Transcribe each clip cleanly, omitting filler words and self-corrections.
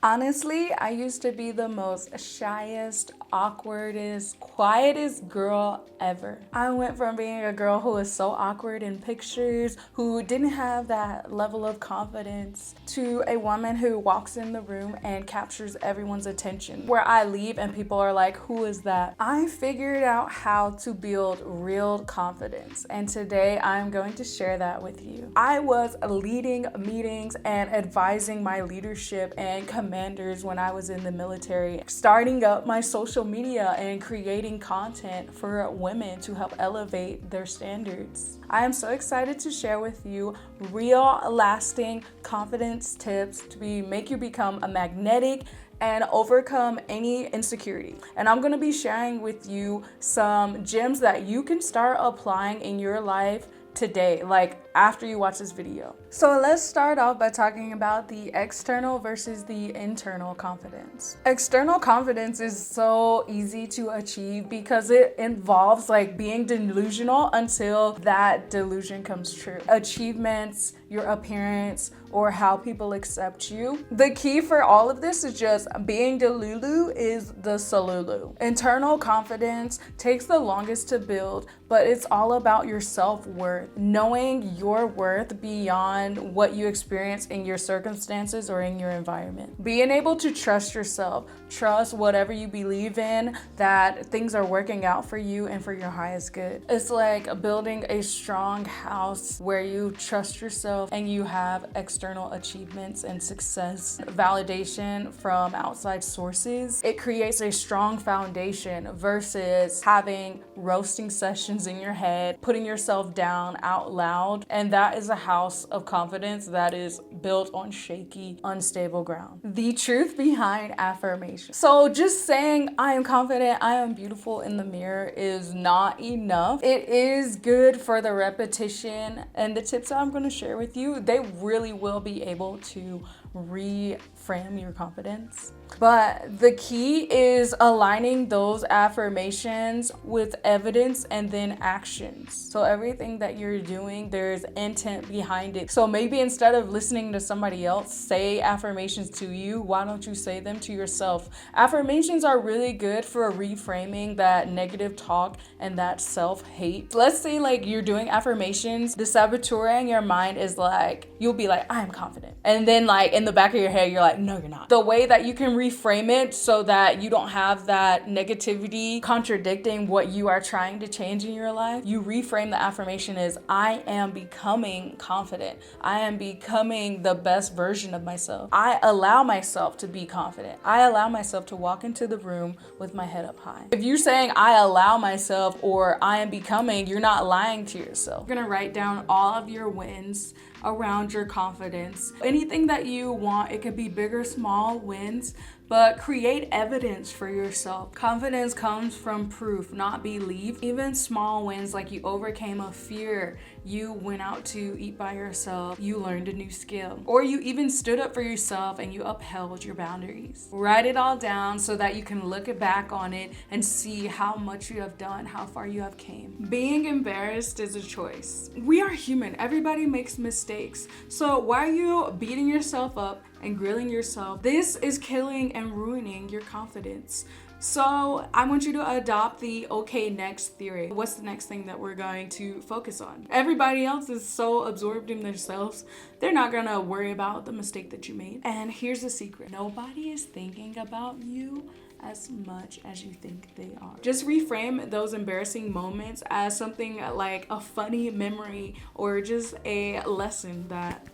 Honestly, I used to be the most shyest, awkwardest, quietest girl ever. I went from being a girl who was so awkward in pictures, who didn't have that level of confidence, to a woman who walks in the room and captures everyone's attention. Where I leave and people are like, who is that? I figured out how to build real confidence, and today I'm going to share that with you. I was leading meetings and advising my leadership and commanders when I was in the military, starting up my social media and creating content for women to help elevate their standards. I am so excited to share with you real, lasting confidence tips to make you become a magnetic and overcome any insecurity. And I'm gonna be sharing with you some gems that you can start applying in your life today, like after you watch this video. So let's start off by talking about the external versus the internal confidence. External confidence is so easy to achieve because it involves like being delusional until that delusion comes true. Achievements, your appearance, or how people accept you. The key for all of this is just being delulu is the salulu. Internal confidence takes the longest to build, but it's all about your self-worth, knowing your worth beyond what you experience in your circumstances or in your environment. Being able to trust yourself, trust whatever you believe in, that things are working out for you and for your highest good. It's like building a strong house where you trust yourself and you have external achievements and success, validation from outside sources. It creates a strong foundation versus having roasting sessions in your head, putting yourself down out loud. And that is a house of confidence that is built on shaky, unstable ground. The truth behind affirmation. So just saying I am confident, I am beautiful in the mirror is not enough. It is good for the repetition, and the tips that I'm going to share with you, they really will be able to reframe your confidence. But the key is aligning those affirmations with evidence and then actions. So everything that you're doing, there's intent behind it. So maybe instead of listening to somebody else say affirmations to you, why don't you say them to yourself? Affirmations are really good for reframing that negative talk and that self-hate. Let's say like you're doing affirmations, the saboteur in your mind is like, you'll be like, I am confident. And then like in the back of your head, you're like, no, you're not. The way that you can reframe it so that you don't have that negativity contradicting what you are trying to change in your life, you reframe the affirmation as, I am becoming confident. I am becoming the best version of myself. I allow myself to be confident. I allow myself to walk into the room with my head up high. If you're saying I allow myself or I am becoming, you're not lying to yourself. You're gonna write down all of your wins around your confidence. Anything that you want, it could be big or small wins, but create evidence for yourself. Confidence comes from proof, not belief. Even small wins, like you overcame a fear, you went out to eat by yourself, you learned a new skill, or you even stood up for yourself and you upheld your boundaries. Write it all down so that you can look back on it and see how much you have done, how far you have came. Being embarrassed is a choice. We are human. Everybody makes mistakes. So why are you beating yourself up and grilling yourself? This is killing and ruining your confidence. So I want you to adopt the okay next theory. What's the next thing that we're going to focus on? Everybody else is so absorbed in themselves, they're not gonna worry about the mistake that you made. And here's the secret. Nobody is thinking about you as much as you think they are. Just reframe those embarrassing moments as something like a funny memory or just a lesson that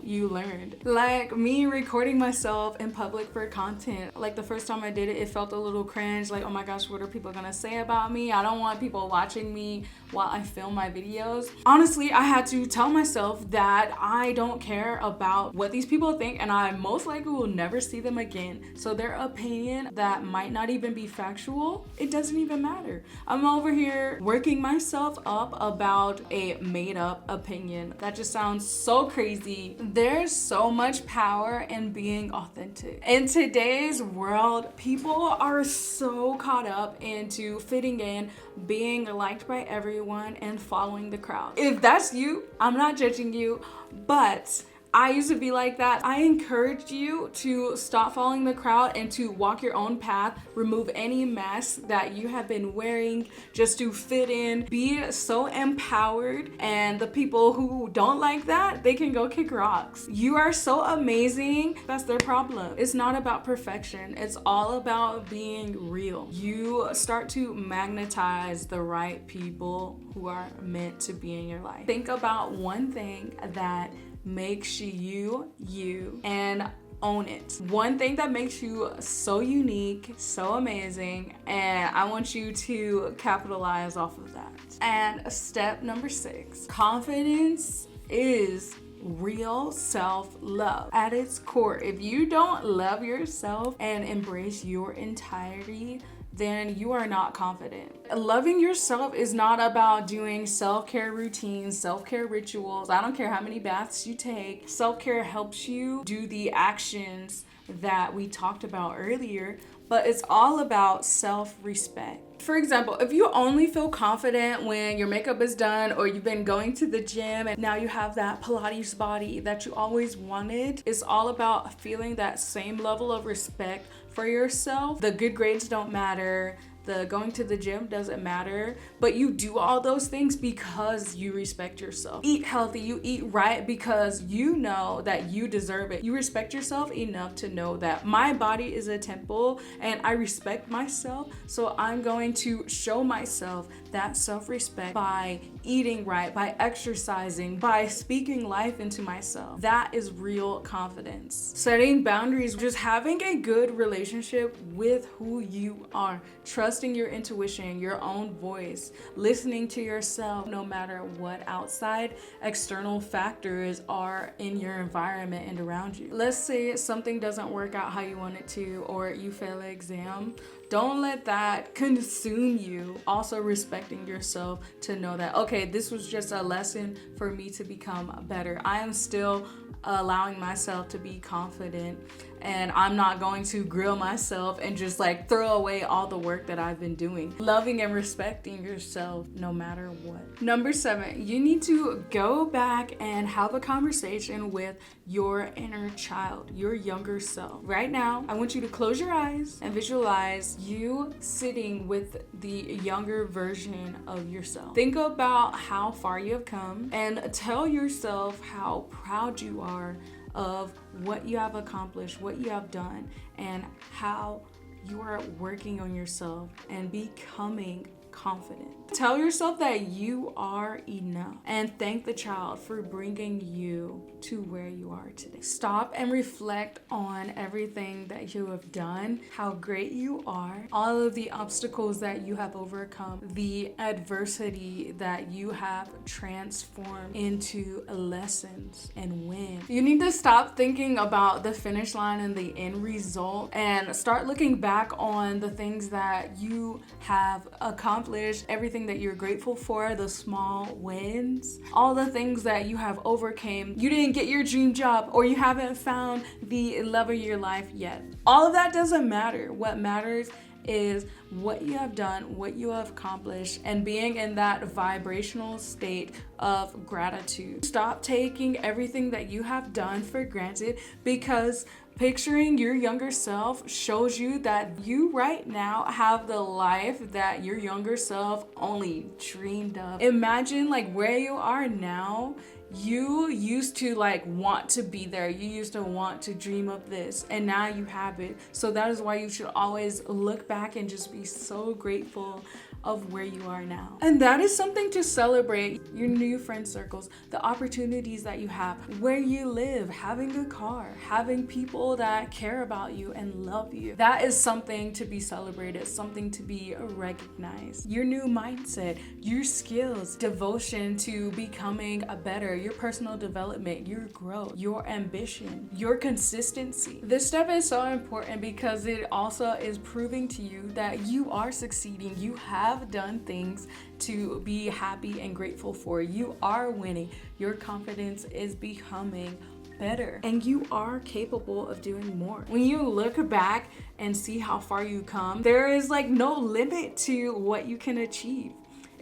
you learned. Like me recording myself in public for content. Like the first time I did it, it felt a little cringe. Like, oh my gosh, what are people gonna say about me? I don't want people watching me while I film my videos. Honestly, I had to tell myself that I don't care about what these people think and I most likely will never see them again. So their opinion that might not even be factual, it doesn't even matter. I'm over here working myself up about a made up opinion. That just sounds so crazy. There's so much power in being authentic. In today's world, people are so caught up into fitting in, being liked by everyone, and following the crowd. If that's you, I'm not judging you, but I used to be like that. I encourage you to stop following the crowd and to walk your own path. Remove any mask that you have been wearing just to fit in. Be so empowered, and the people who don't like that, they can go kick rocks. You are so amazing. That's their problem. It's not about perfection. It's all about being real. You start to magnetize the right people who are meant to be in your life. Think about one thing that makes you you and own it. One thing that makes you so unique, so amazing, and I want you to capitalize off of that. And step number 6, confidence is real self-love at its core. If you don't love yourself and embrace your entirety, then you are not confident. Loving yourself is not about doing self-care routines, self-care rituals. I don't care how many baths you take. Self-care helps you do the actions that we talked about earlier, but it's all about self-respect. For example, if you only feel confident when your makeup is done or you've been going to the gym and now you have that Pilates body that you always wanted, it's all about feeling that same level of respect for yourself. The good grades don't matter. The going to the gym doesn't matter, but you do all those things because you respect yourself. Eat healthy, you eat right because you know that you deserve it. You respect yourself enough to know that my body is a temple and I respect myself, so I'm going to show myself that self-respect by eating right, by exercising, by speaking life into myself. That is real confidence. Setting boundaries, just having a good relationship with who you are. Trusting your intuition, your own voice, listening to yourself no matter what outside external factors are in your environment and around you. Let's say something doesn't work out how you want it to, or you fail an exam. Don't let that consume you. Also respecting yourself to know that, okay, this was just a lesson for me to become better. I am still allowing myself to be confident, and I'm not going to grill myself and just like throw away all the work that I've been doing. Loving and respecting yourself no matter what. Number 7, you need to go back and have a conversation with your inner child, your younger self. Right now, I want you to close your eyes and visualize you sitting with the younger version of yourself. Think about how far you have come and tell yourself how proud you are of what you have accomplished, what you have done, and how you are working on yourself and becoming confident. Tell yourself that you are enough and thank the child for bringing you to where you are today. Stop and reflect on everything that you have done, how great you are, all of the obstacles that you have overcome, the adversity that you have transformed into lessons and wins. You need to stop thinking about the finish line and the end result and start looking back on the things that you have accomplished, everything that you're grateful for, the small wins, all the things that you have overcame. You didn't get your dream job, or you haven't found the love of your life yet. All of that doesn't matter. What matters is what you have done, what you have accomplished, and being in that vibrational state of gratitude. Stop taking everything that you have done for granted, because picturing your younger self shows you that you right now have the life that your younger self only dreamed of. Imagine like where you are now. You used to like want to be there. You used to want to dream of this, and now you have it. So that is why you should always look back and just be so grateful of where you are now. And that is something to celebrate. Your new friend circles, the opportunities that you have, where you live, having a car, having people that care about you and love you. That is something to be celebrated, something to be recognized. Your new mindset, your skills, devotion to becoming a better, your personal development, your growth, your ambition, your consistency. This step is so important because it also is proving to you that you are succeeding. You have done things to be happy and grateful for. You are winning. Your confidence is becoming better, and you are capable of doing more. When you look back and see how far you come, there is like no limit to what you can achieve.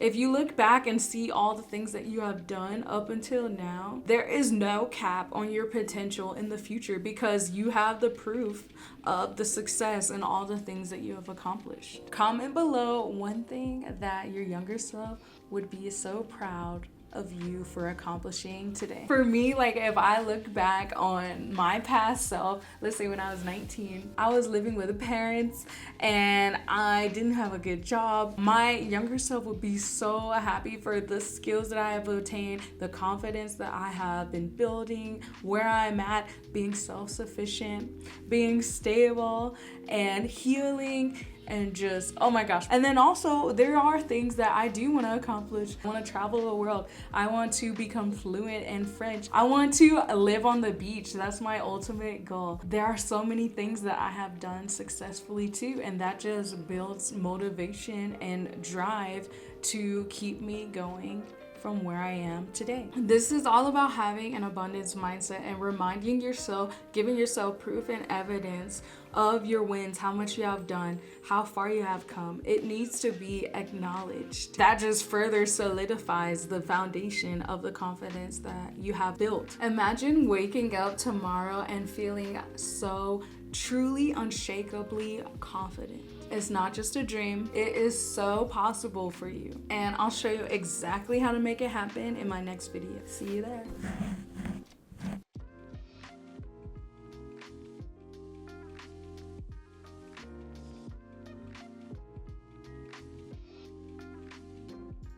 If you look back and see all the things that you have done up until now, there is no cap on your potential in the future because you have the proof of the success and all the things that you have accomplished. Comment below one thing that your younger self would be so proud of you for accomplishing today. For me, like if I look back on my past self, let's say when I was 19, I was living with parents and I didn't have a good job. My younger self would be so happy for the skills that I have obtained, the confidence that I have been building, where I'm at, being self-sufficient, being stable and healing, and just, oh my gosh. And then also there are things that I do want to accomplish. I want to travel the world. I want to become fluent in French. I want to live on the beach. That's my ultimate goal. There are so many things that I have done successfully too, and that just builds motivation and drive to keep me going from where I am today. This is all about having an abundance mindset and reminding yourself, giving yourself proof and evidence of your wins, how much you have done, how far you have come. It needs to be acknowledged. That just further solidifies the foundation of the confidence that you have built. Imagine waking up tomorrow and feeling so truly unshakably confident. It's not just a dream, it is so possible for you. And I'll show you exactly how to make it happen in my next video. See you there.